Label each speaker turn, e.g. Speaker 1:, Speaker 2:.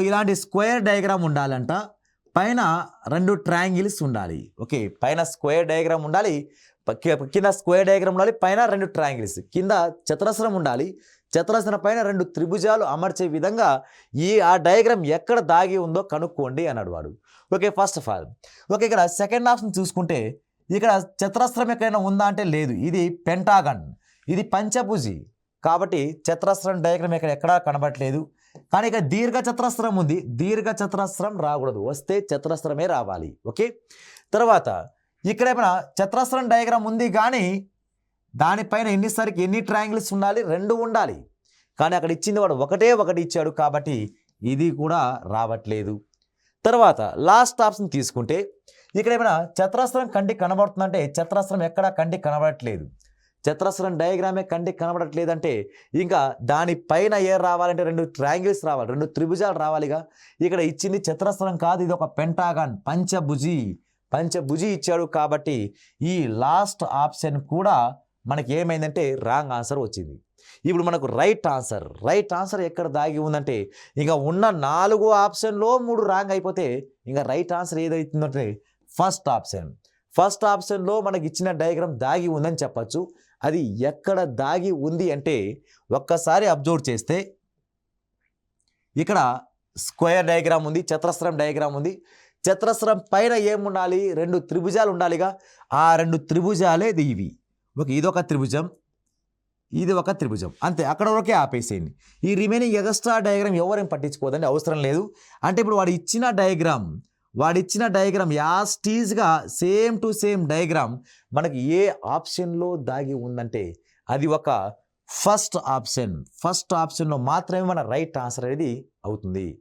Speaker 1: ఇలాంటి square diagram ఉండాలంట, పైన 2 ట్రయాంగిల్స్ ఉండాలి. ఓకే, పైన స్క్వేర్ డయాగ్రామ్ ఉండాలి, కింద స్క్వేర్ డయాగ్రామ్ ఉండాలి, పైన 2 ట్రయాంగిల్స్, కింద చతురస్రం ఉండాలి, చతురస్రం పైన 2 త్రిభుజాలు అమర్చే విధంగా ఆ డయాగ్రామ్ ఎక్కడ దాగి ఉందో కనుక్కోండి అన్నాడు వాడు. Okay, first of all okay, ఇక్కడ సెకండ్ ఆప్షన్ చూసుకుంటే ఇక్కడ చతురస్రం ఎక్కడైనా ఉందా అంటే లేదు, ఇది పెంటాగన్, ఇది పంచభుజి, కాబట్టి చతురస్రం డయాగ్రామ్ ఎక్కడా కనబడట్లేదు. కానీ ఇక దీర్ఘ చతురస్రం ఉంది, దీర్ఘ చతురస్రం రాకూడదు, వస్తే చతురస్రమే రావాలి. ఓకే, తర్వాత ఇక్కడ ఏమైనా చతురస్రం డయాగ్రామ్ ఉంది కానీ దానిపైన ఎన్ని ట్రయాంగిల్స్ ఉండాలి, 2 ఉండాలి, కానీ అక్కడ ఇచ్చింది వాడు ఒకటి ఇచ్చాడు కాబట్టి ఇది కూడా రావట్లేదు. తర్వాత లాస్ట్ ఆప్షన్ తీసుకుంటే ఇక్కడ ఏమైనా చతురస్రం కంటికి కనబడుతుందంటే చతురస్రం ఎక్కడా కంటికి కనబడట్లేదు, చతురస్రం డయాగ్రామే కంటికి కనబడట్లేదంటే ఇంకా దానిపైన రావాలంటే 2 ట్రయాంగిల్స్ రావాలి, 2 త్రిభుజాలు రావాలిగా. ఇక్కడ ఇచ్చింది చతురస్రం కాదు, ఇది ఒక పెంటాగన్, పంచభుజి ఇచ్చాడు కాబట్టి ఈ లాస్ట్ ఆప్షన్ కూడా మనకి ఏమైందంటే రాంగ్ ఆన్సర్ వచ్చింది. ఇప్పుడు మనకు రైట్ ఆన్సర్ ఎక్కడ దాగి ఉందంటే ఇంకా ఉన్న 4 ఆప్షన్లో 3 రాంగ్ అయిపోతే ఇంకా రైట్ ఆన్సర్ ఏదైతుందంటే ఫస్ట్ ఆప్షన్లో మనకి ఇచ్చిన డయాగ్రామ్ దాగి ఉందని చెప్పచ్చు. అది ఎక్కడ దాగి ఉంది అంటే ఒక్కసారి అబ్జర్వ్ చేస్తే ఇక్కడ స్క్వేర్ డయాగ్రామ్ ఉంది, చతురస్రం డయాగ్రామ్ ఉంది, చతురస్రం పైన ఏముండాలి, 2 త్రిభుజాలు ఉండాలిగా. ఆ 2 త్రిభుజాలే ఇవి. ఓకే, ఇదొక త్రిభుజం, ఇది ఒక త్రిభుజం, అంతే, అక్కడ వరకే ఆపేసేయండి. ఈ రిమైనింగ్ ఎక్స్ట్రా డయాగ్రామ్ ఎవరేం పట్టించుకోదండి, అవసరం లేదు. అంటే ఇప్పుడు వాడు ఇచ్చిన డయాగ్రామ్ యాస్టీజ్గా సేమ్ టు సేమ్ డయాగ్రామ్ మనకి ఏ ఆప్షన్లో దాగి ఉందంటే అది ఒక ఫస్ట్ ఆప్షన్లో మాత్రమే మన రైట్ ఆన్సర్ అనేది అవుతుంది.